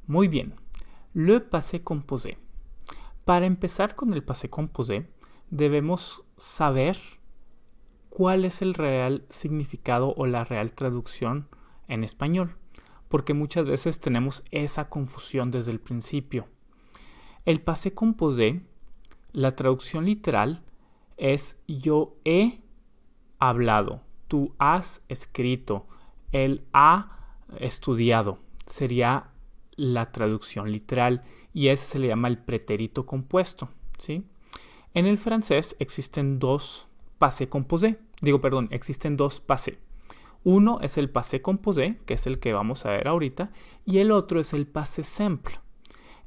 Muy bien. Le passé composé. Para empezar con el passé composé, debemos saber cuál es el real significado o la real traducción en español, porque muchas veces tenemos esa confusión desde el principio. El passé composé, la traducción literal es yo he hablado, tú has escrito, él ha estudiado. Sería la traducción literal y ese se le llama el pretérito compuesto, ¿sí? En el francés existen dos passé composé. Existen dos passé. Uno es el passé composé, que es el que vamos a ver ahorita, y el otro es el passé simple.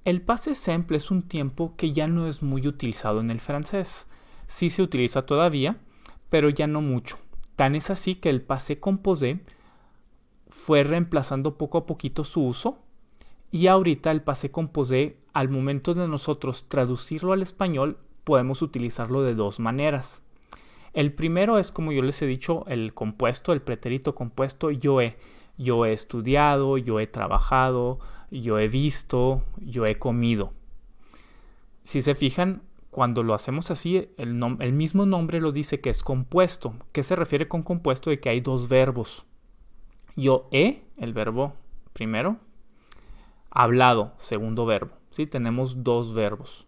El passé simple es un tiempo que ya no es muy utilizado en el francés. Sí se utiliza todavía, pero ya no mucho. Tan es así que el passé composé fue reemplazando poco a poquito su uso y ahorita el passé composé, al momento de nosotros traducirlo al español, podemos utilizarlo de dos maneras. El primero es, como yo les he dicho, el compuesto, el pretérito compuesto yo he. Yo he estudiado, yo he trabajado, yo he visto, yo he comido. Si se fijan, cuando lo hacemos así, el mismo nombre lo dice que es compuesto. ¿Qué se refiere con compuesto? De que hay dos verbos. Yo he, el verbo primero, hablado, segundo verbo. ¿Sí? Tenemos dos verbos.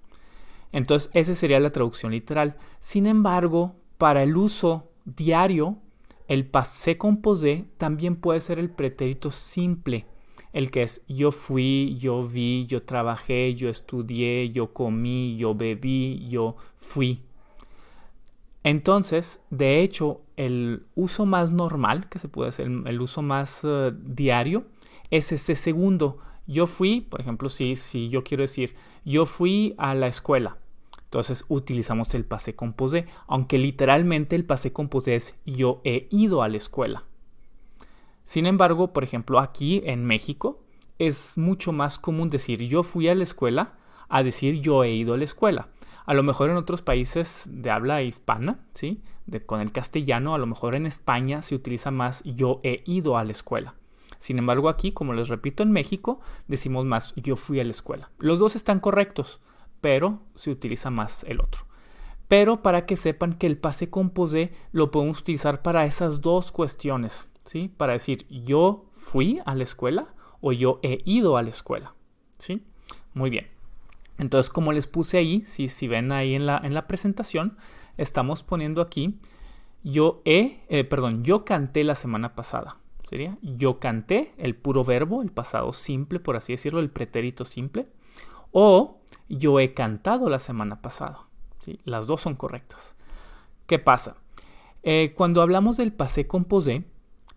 Entonces, esa sería la traducción literal. Sin embargo, para el uso diario, el passé composé también puede ser el pretérito simple, el que es yo fui, yo vi, yo trabajé, yo estudié, yo comí, yo bebí, yo fui. Entonces, de hecho, el uso más normal, que se puede hacer, el uso más diario, es ese segundo. Yo fui, por ejemplo, si yo quiero decir, yo fui a la escuela. Entonces utilizamos el passé composé, aunque literalmente el passé composé es yo he ido a la escuela. Sin embargo, por ejemplo, aquí en México es mucho más común decir yo fui a la escuela a decir yo he ido a la escuela. A lo mejor en otros países de habla hispana, ¿sí? Con el castellano, a lo mejor en España se utiliza más yo he ido a la escuela. Sin embargo, aquí, como les repito, en México decimos más yo fui a la escuela. Los dos están correctos, pero se utiliza más el otro. Pero para que sepan que el passé composé lo podemos utilizar para esas dos cuestiones, ¿sí? Para decir yo fui a la escuela o yo he ido a la escuela, ¿sí? Muy bien. Entonces, como les puse ahí, si ven ahí en la presentación, estamos poniendo aquí yo canté la semana pasada. Sería yo canté, el puro verbo, el pasado simple, por así decirlo, el pretérito simple. O yo he cantado la semana pasada. ¿Sí? Las dos son correctas. ¿Qué pasa? Cuando hablamos del passé composé,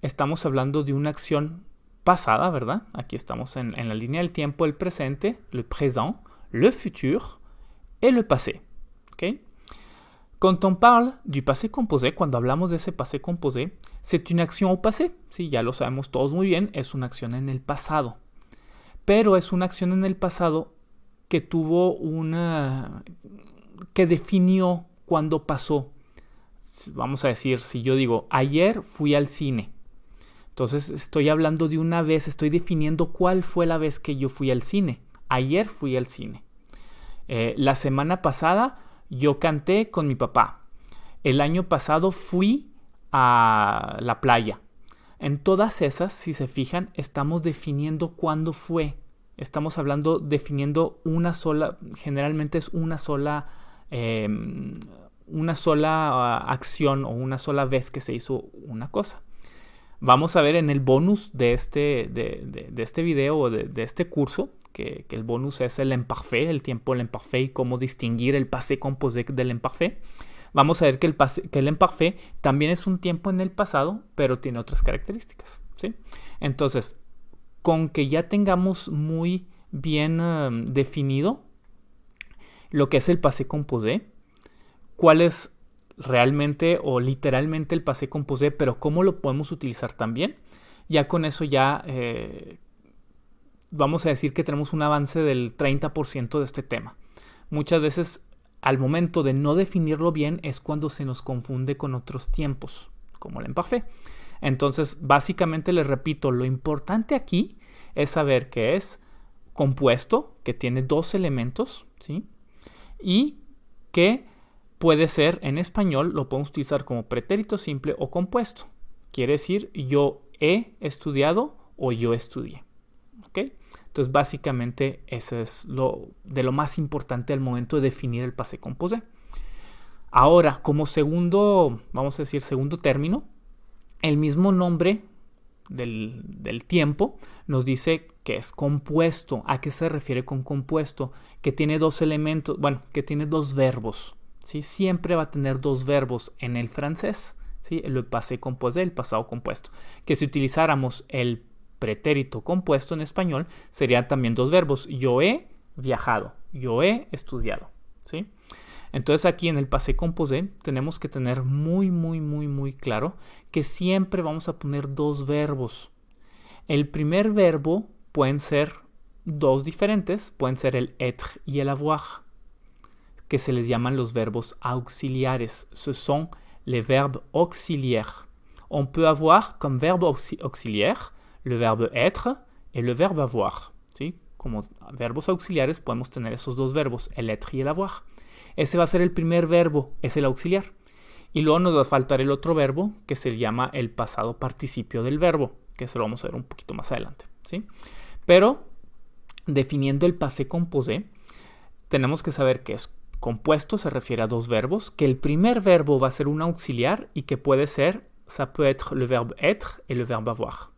estamos hablando de una acción pasada, ¿verdad? Aquí estamos en la línea del tiempo, el presente, le présent, le futur et le passé. ¿Okay? Quand on parle du passé composé, cuando hablamos de ese passé composé, c'est une action au passé. Sí, ya lo sabemos todos muy bien, es una acción en el pasado. Pero es una acción en el pasado que que definió cuándo pasó. Vamos a decir, si yo digo, ayer fui al cine. Entonces estoy hablando de una vez, estoy definiendo cuál fue la vez que yo fui al cine. Ayer fui al cine. La semana pasada yo canté con mi papá. El año pasado fui a la playa. En todas esas, si se fijan, estamos definiendo cuándo fue. Estamos definiendo una sola, generalmente es una sola acción o una sola vez que se hizo una cosa. Vamos a ver en el bonus de este video o de este curso, que el bonus es el imparfait, el tiempo del imparfait y cómo distinguir el passé composé del imparfait. Vamos a ver que el imparfait también es un tiempo en el pasado, pero tiene otras características, ¿sí? Entonces, con que ya tengamos muy bien definido lo que es el passé composé, cuál es realmente o literalmente el passé composé, pero cómo lo podemos utilizar también, ya con eso ya vamos a decir que tenemos un avance del 30% de este tema. Muchas veces al momento de no definirlo bien es cuando se nos confunde con otros tiempos, como el imparfait. Entonces, básicamente les repito, lo importante aquí es saber qué es compuesto que tiene dos elementos, ¿sí? Y que puede ser, en español, lo podemos utilizar como pretérito simple o compuesto. Quiere decir yo he estudiado o yo estudié. ¿Ok? Entonces, básicamente, eso es lo más importante al momento de definir el passé composé. Ahora, como segundo, vamos a decir, segundo término, el mismo nombre del tiempo nos dice que es compuesto. ¿A qué se refiere con compuesto? Que tiene dos elementos, bueno, que tiene dos verbos, ¿sí? Siempre va a tener dos verbos en el francés, ¿sí? El passé composé, el pasado compuesto. Que si utilizáramos el pretérito compuesto en español, serían también dos verbos. Yo he viajado, yo he estudiado, ¿sí? Entonces aquí en el passé composé tenemos que tener muy claro que siempre vamos a poner dos verbos. El primer verbo pueden ser dos diferentes, pueden ser el être y el avoir, que se les llaman los verbos auxiliares. Ce sont les verbes auxiliaires. On peut avoir comme verbe auxiliaire le verbe être et le verbe avoir, ¿sí? Como verbos auxiliares podemos tener esos dos verbos, el être y el avoir. Ese va a ser el primer verbo, es el auxiliar. Y luego nos va a faltar el otro verbo que se llama el pasado participio del verbo, que se lo vamos a ver un poquito más adelante, ¿sí? Pero definiendo el passé composé, tenemos que saber que es compuesto, se refiere a dos verbos, que el primer verbo va a ser un auxiliar y que puede ser, ça peut être le verbe être et le verbe avoir.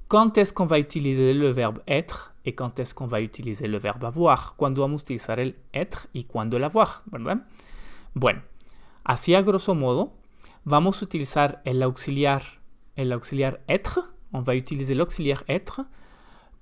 Quand est-ce qu'on va utiliser le verbe être et quand est-ce qu'on va utiliser le verbe avoir? Cuando vamos a utilizar el être y cuando el avoir, ¿verdad? Bueno, así a grosso modo, vamos a utilizar el auxiliar être, on va utiliser l'auxiliar être,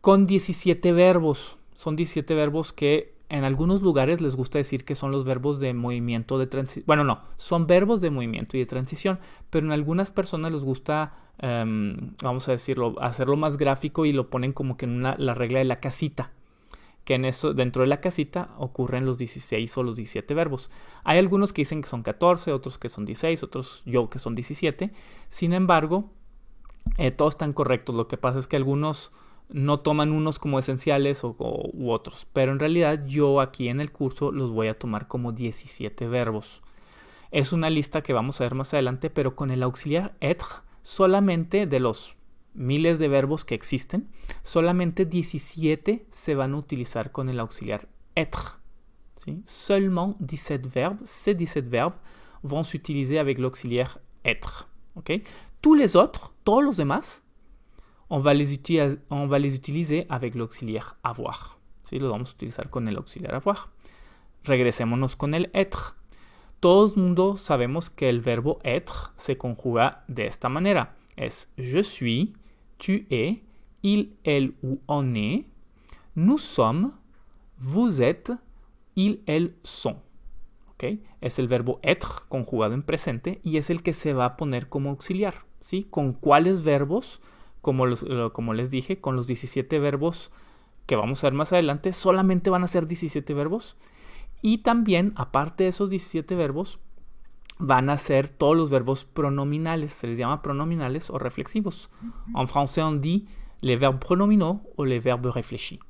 con 17 verbos. Son 17 verbos que en algunos lugares les gusta decir que son los verbos de movimiento de transición. Bueno, no, son verbos de movimiento y de transición, pero en algunas personas les gusta, vamos a decirlo, hacerlo más gráfico y lo ponen como que en la regla de la casita. Que en eso, dentro de la casita ocurren los 16 o los 17 verbos. Hay algunos que dicen que son 14, otros que son 16, otros yo que son 17. Sin embargo, todos están correctos. Lo que pasa es que algunos no toman unos como esenciales u otros. Pero en realidad yo aquí en el curso los voy a tomar como 17 verbos. Es una lista que vamos a ver más adelante, pero con el auxiliar être, solamente de los miles de verbos que existen, solamente 17 se van a utilizar con el auxiliar être. ¿Sí? Seulement 17 verbes, ces 17 verbes vont s'utiliser avec l'auxiliaire être. ¿Okay? Tous les autres, todos los demás, on va les utiliser avec l'auxiliaire avoir. ¿Sí? Los vamos a utilizar con el auxiliar avoir. Regresémonos con el être. Todo el mundo sabemos que el verbo être se conjuga de esta manera. Es je suis, tu es, il, elle ou on est, nous sommes, vous êtes, ils, elles sont. ¿Okay? Es el verbo être conjugado en presente y es el que se va a poner como auxiliar. ¿Sí? ¿Con cuáles verbos? Como les dije, con los 17 verbos que vamos a ver más adelante, solamente van a ser 17 verbos. Y también, aparte de esos 17 verbos, van a ser todos los verbos pronominales. Se les llama pronominales o reflexivos. En français on dit les verbes pronominaux o les verbes réfléchis.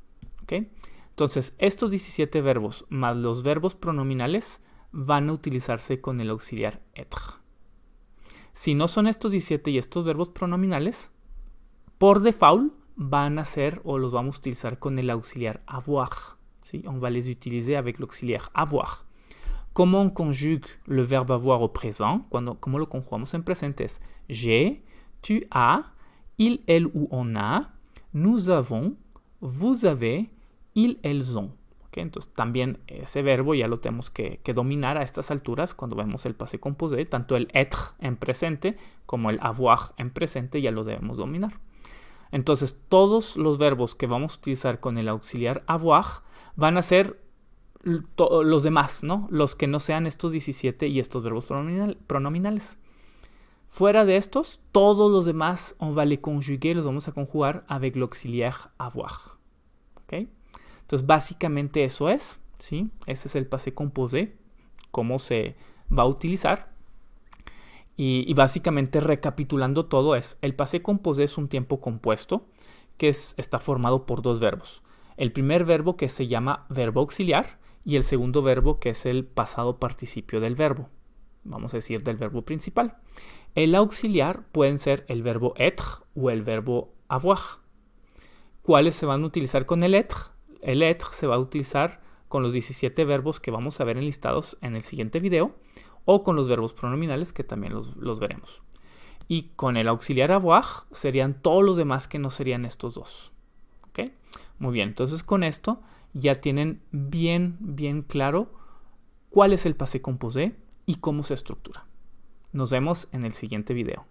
¿Okay? Entonces, estos 17 verbos más los verbos pronominales van a utilizarse con el auxiliar être. Si no son estos 17 y estos verbos pronominales, por default van a ser o los vamos a utilizar con el auxiliar avoir. ¿Sí? On va les utiliser avec l'auxiliaire avoir. Comment on conjugue le verbe avoir au présent? ¿Cómo lo conjugamos en presente? Es j'ai, tu as, il, elle ou on a, nous avons, vous avez, ils, elles ont. ¿Okay? Entonces también ese verbo ya lo tenemos que dominar a estas alturas cuando vemos el passé composé. Tanto el être en presente como el avoir en presente ya lo debemos dominar. Entonces todos los verbos que vamos a utilizar con el auxiliar avoir van a ser los demás, ¿no? Los que no sean estos 17 y estos verbos pronominales. Fuera de estos, todos los demás, on va les conjuguer, los vamos a conjugar avec l'auxiliaire avoir. ¿Okay? Entonces, básicamente eso es, ¿sí? Ese es el passé composé, cómo se va a utilizar. Y básicamente, recapitulando todo, el passé composé es un tiempo compuesto que está formado por dos verbos. El primer verbo que se llama verbo auxiliar y el segundo verbo que es el pasado participio del verbo. Vamos a decir del verbo principal. El auxiliar pueden ser el verbo être o el verbo avoir. ¿Cuáles se van a utilizar con el être? El être se va a utilizar con los 17 verbos que vamos a ver enlistados en el siguiente video o con los verbos pronominales que también los veremos. Y con el auxiliar avoir serían todos los demás que no serían estos dos. ¿Ok? Muy bien, entonces con esto ya tienen bien claro cuál es el passé composé y cómo se estructura. Nos vemos en el siguiente video.